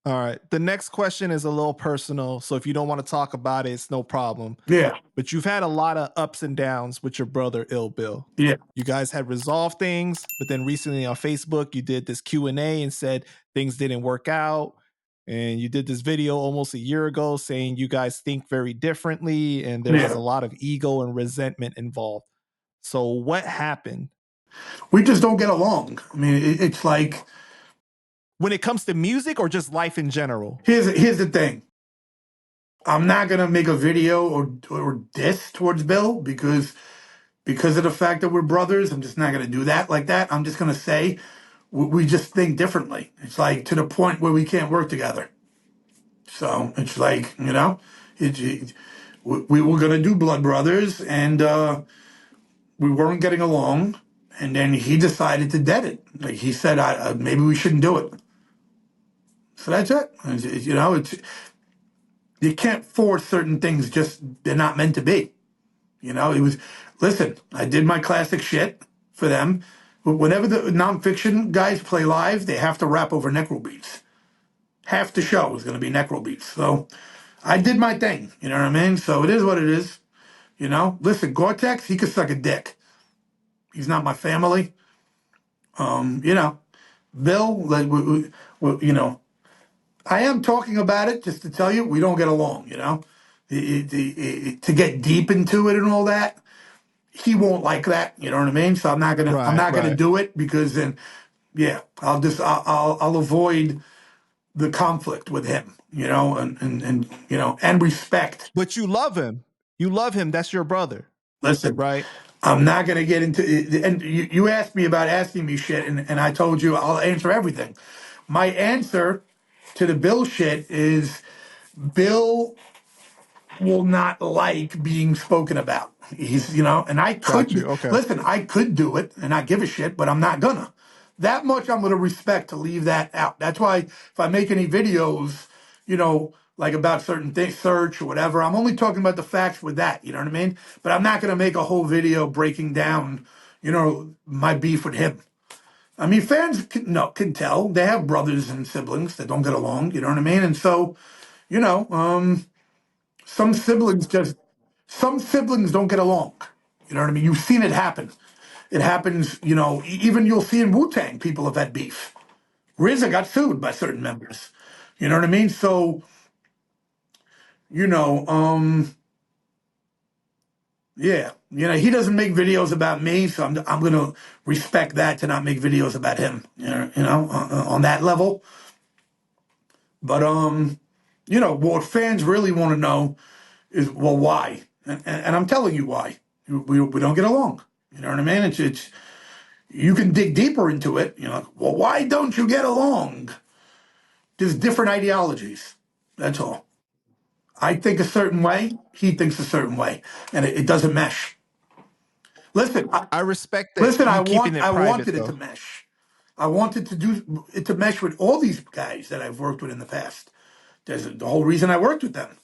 All right. The next question is a little personal. So if you don't want to talk about it, it's no problem. Yeah. But you've had a lot of ups and downs with your brother, Ill Bill. Yeah. You guys had resolved things, but then recently on Facebook, you did this Q&A and said things didn't work out. And you did this video almost a year ago saying you guys think very differently and there's a lot of ego and resentment involved. So what happened? We just don't get along. I mean, it's like, when it comes to music or just life in general? Here's the thing. I'm not gonna make a video or diss towards Bill because of the fact that we're brothers. I'm just not gonna do that like that. I'm just gonna say we just think differently. It's like to the point where we can't work together. So it's like, you know, we were gonna do Blood Brothers and we weren't getting along, and then he decided to dead it. Like he said, maybe we shouldn't do it. So that's it. You know, you can't force certain things, just they're not meant to be. You know, listen, I did my classic shit for them. Whenever the nonfiction guys play live, they have to rap over Necro beats. Half the show is going to be Necro beats. So I did my thing, you know what I mean? So it is what it is. You know, listen, Gore-Tex, he could suck a dick. He's not my family. You know, Bill, like, you know, I am talking about it just to tell you we don't get along, you know. To get deep into it and all that, he won't like that, you know what I mean? So I'm not gonna do it because then, yeah, I'll avoid the conflict with him, you know, and you know, and respect. But you love him. You love him. That's your brother. Listen, right? I'm not gonna get into it. And you asked me about asking me shit, and I told you I'll answer everything. My answer to the Bill shit is Bill will not like being spoken about. He's, you know, and I could listen, I could do it and not give a shit, but I'm not gonna. That much I'm gonna respect to leave that out. That's why if I make any videos, you know, like about certain things, search or whatever, I'm only talking about the facts with that, you know what I mean? But I'm not gonna make a whole video breaking down, you know, my beef with him. I mean, fans can tell. They have brothers and siblings that don't get along, you know what I mean? And so, you know, some siblings don't get along. You know what I mean? You've seen it happen. It happens, you know, even you'll see in Wu-Tang, people have had beef. RZA got sued by certain members. You know what I mean? So, you know, yeah, you know, he doesn't make videos about me, so I'm going to respect that to not make videos about him, you know, on that level. But, you know, what fans really want to know is, well, why? And I'm telling you why. We don't get along. You know what I mean? It's you can dig deeper into it. You know, well, why don't you get along? There's different ideologies. That's all. I think a certain way. He thinks a certain way, and it doesn't mesh. Listen, I respect that. Listen, I wanted it to mesh. I wanted to do it to mesh with all these guys that I've worked with in the past. There's the whole reason I worked with them.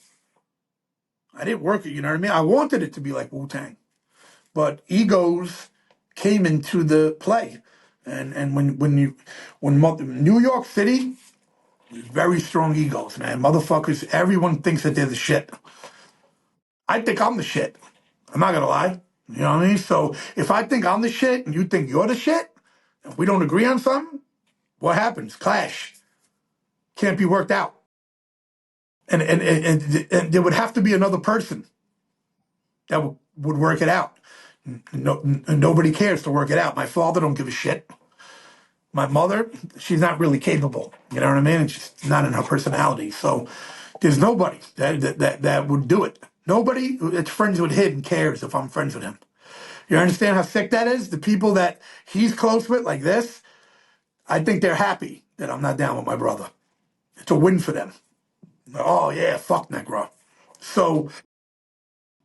I didn't work it, you know what I mean? I wanted it to be like Wu-Tang. But egos came into the play. And when New York City, very strong egos, man. Motherfuckers, everyone thinks that they're the shit. I think I'm the shit. I'm not gonna lie. You know what I mean? So if I think I'm the shit and you think you're the shit, if we don't agree on something, what happens? Clash. Can't be worked out. And there would have to be another person that would work it out. Nobody cares to work it out. My father don't give a shit. My mother, she's not really capable. You know what I mean? It's just not in her personality. So there's nobody that would do it. Nobody that's friends with him cares if I'm friends with him. You understand how sick that is? The people that he's close with, like this, I think they're happy that I'm not down with my brother. It's a win for them. Oh, yeah, fuck Necro. So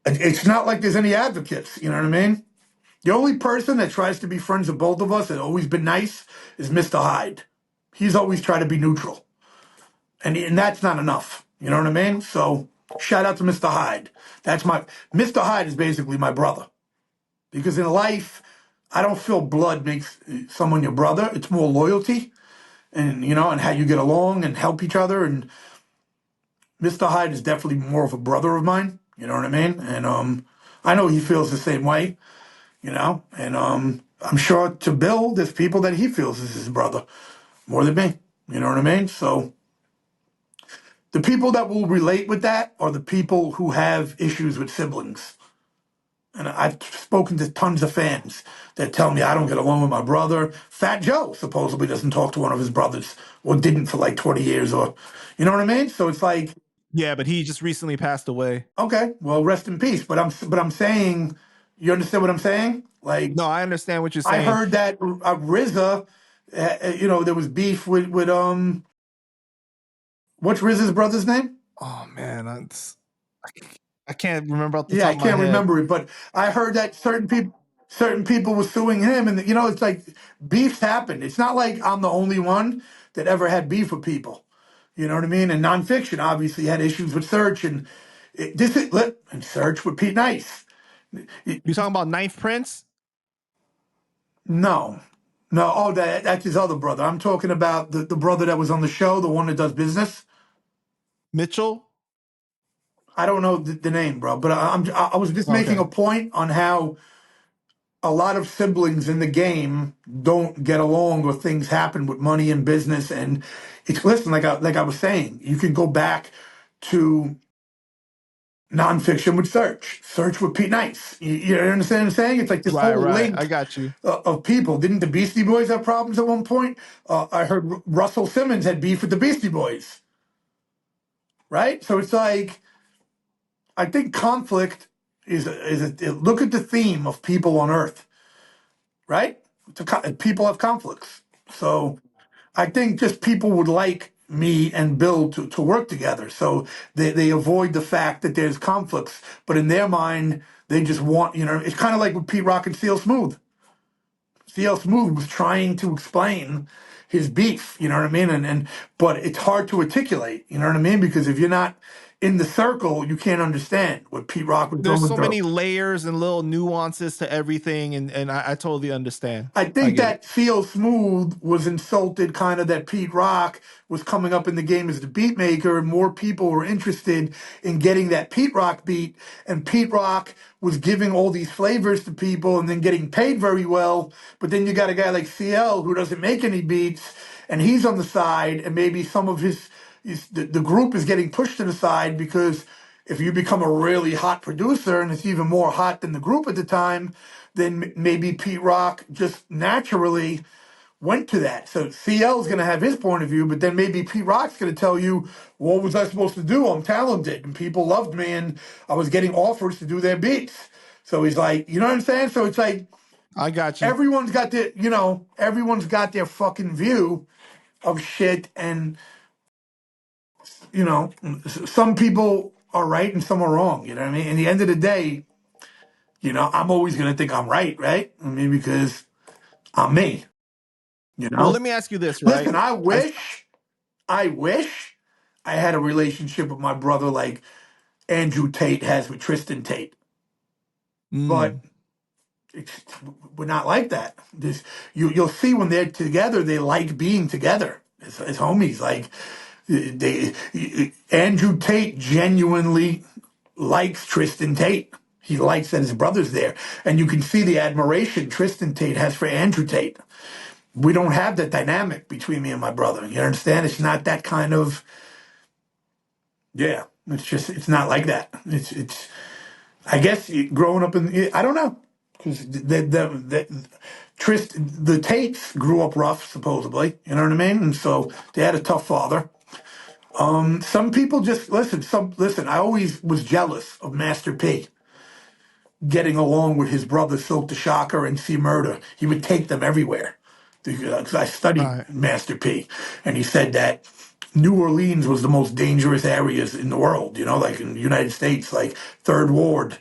it's not like there's any advocates, you know what I mean? The only person that tries to be friends with both of us and always been nice is Mr. Hyde. He's always tried to be neutral. And that's not enough. You know what I mean? So shout out to Mr. Hyde. Mr. Hyde is basically my brother. Because in life, I don't feel blood makes someone your brother. It's more loyalty and, and how you get along and help each other. And Mr. Hyde is definitely more of a brother of mine. You know what I mean? And I know he feels the same way, and I'm sure to Bill, there's people that he feels is his brother more than me. You know what I mean? So the people that will relate with that are the people who have issues with siblings. And I've spoken to tons of fans that tell me I don't get along with my brother. Fat Joe supposedly doesn't talk to one of his brothers or didn't for like 20 years or, you know what I mean? So it's like, Yeah, but he just recently passed away. okay, well, rest in peace. But I'm saying, you understand what I'm saying? Like, No, I understand what you're I saying. heard that RZA, there was beef with what's RZA's brother's name? Oh man, I can't remember off the Yeah, top I of my can't head. remember it, but I heard that certain people were suing him, and it's like beefs happen. It's not like I'm the only one that ever had beef with people. You know what I mean? And nonfiction obviously had issues with Search, and and Search with Pete Nice. You talking about Ninth Prince? No, no. Oh, that's his other brother. I'm talking about the brother that was on the show, the one that does business. Mitchell? I don't know the name, bro, but I was just making Okay. a point on how a lot of siblings in the game don't get along or things happen with money and business. And it's, listen, like I was saying, you can go back to nonfiction with Search with Pete Nice. You understand what I'm saying? It's like this Right, whole right. I link got you. of people. Didn't the Beastie Boys have problems at one point? I heard Russell Simmons had beef with the Beastie Boys, right? So it's like, I think conflict look at the theme of people on Earth, right? People have conflicts. So I think just people would like me and Bill to work together. So they avoid the fact that there's conflicts. But in their mind, they just want, it's kind of like with Pete Rock and CL Smooth. CL Smooth was trying to explain his beef, you know what I mean? But it's hard to articulate, you know what I mean? Because if you're not in the circle, you can't understand what Pete Rock was There's going so through. many layers and little nuances to everything, and I totally understand. I I think get it. that CL Smooth was insulted, kind of that Pete Rock was coming up in the game as the beat maker, and more people were interested in getting that Pete Rock beat. And Pete Rock was giving all these flavors to people and then getting paid very well. But then you got a guy like CL who doesn't make any beats, and he's on the side, and maybe some of the group is getting pushed to the side because if you become a really hot producer and it's even more hot than the group at the time, then maybe Pete Rock just naturally went to that. So CL is going to have his point of view, but then maybe Pete Rock's going to tell you, what was I supposed to do? I'm talented and people loved me and I was getting offers to do their beats. So he's like, you know what I'm saying? So it's like I got you. everyone's got their fucking view of shit. And, some people are right and some are wrong. You know what I mean? In the end of the day, I'm always going to think I'm right, right? I mean, because I'm me, you Well, know? let me ask you this, right? Listen, I I wish, I wish I had a relationship with my brother like Andrew Tate has with Tristan Tate, but mm, it's, we're not like that. You'll see when they're together, they like being together as homies. Like they, Andrew Tate genuinely likes Tristan Tate. He likes that his brother's there, and you can see the admiration Tristan Tate has for Andrew Tate. We don't have that dynamic between me and my brother. You understand? It's not that kind of, yeah. It's not like that. I guess growing up I don't know, because the Tates grew up rough, supposedly. You know what I mean? And so they had a tough father. Some people just listen. Listen. I always was jealous of Master P getting along with his brother Silk the Shocker and C Murder. He would take them everywhere. Because I studied right. Master P, and he said that New Orleans was the most dangerous areas in the world, like in the United States, like Third Ward.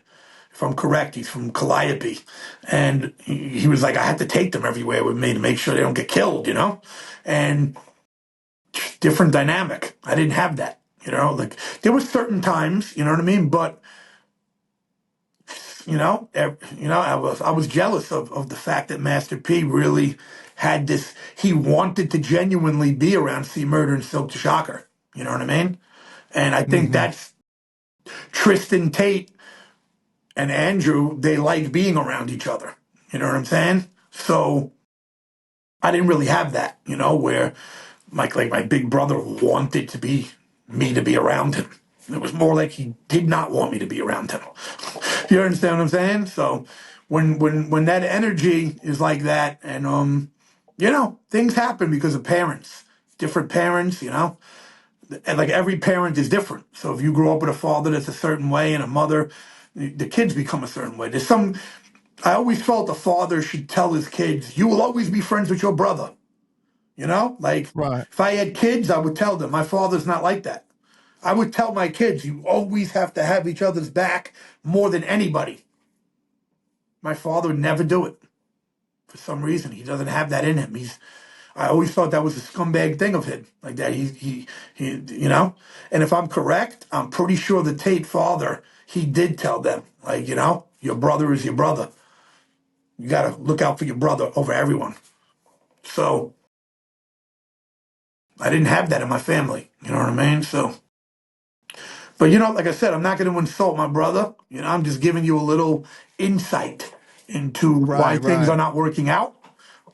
If I'm correct, he's from Calliope. And he was like, I had to take them everywhere with me to make sure they don't get killed. And different dynamic. I didn't have that, like there were certain times, you know what I mean? But I was jealous of the fact that Master P really had this. He wanted to genuinely be around C Murder and Silk the Shocker. You know what I mean? And I think Hmm. that's Tristan Tate and Andrew. They like being around each other. You know what I'm saying? So I didn't really have that. Where like my big brother wanted me to be around him. It was more like he did not want me to be around him. You understand what I'm saying? So when that energy is like that, and things happen because of parents, different parents, and like every parent is different. So if you grow up with a father that's a certain way and a mother, the kids become a certain way. I always felt a father should tell his kids, you will always be friends with your brother. Like Right. if I had kids, I would tell them. My father's not like that. I would tell my kids, you always have to have each other's back more than anybody. My father would never do it. For some reason, he doesn't have that in him. I always thought that was a scumbag thing of him, like that. He. And if I'm correct, I'm pretty sure the Tate father, he did tell them, like, your brother is your brother. You got to look out for your brother over everyone. So I didn't have that in my family. You know what I mean? So, but like I said, I'm not going to insult my brother. I'm just giving you a little insight into why Right. things are Right. not working out.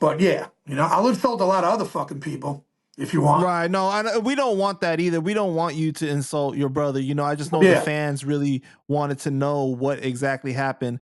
But yeah, I'll insult a lot of other fucking people if you want. Right. No, we don't want that either. We don't want you to insult your brother. I just know the Yeah. fans really wanted to know what exactly happened.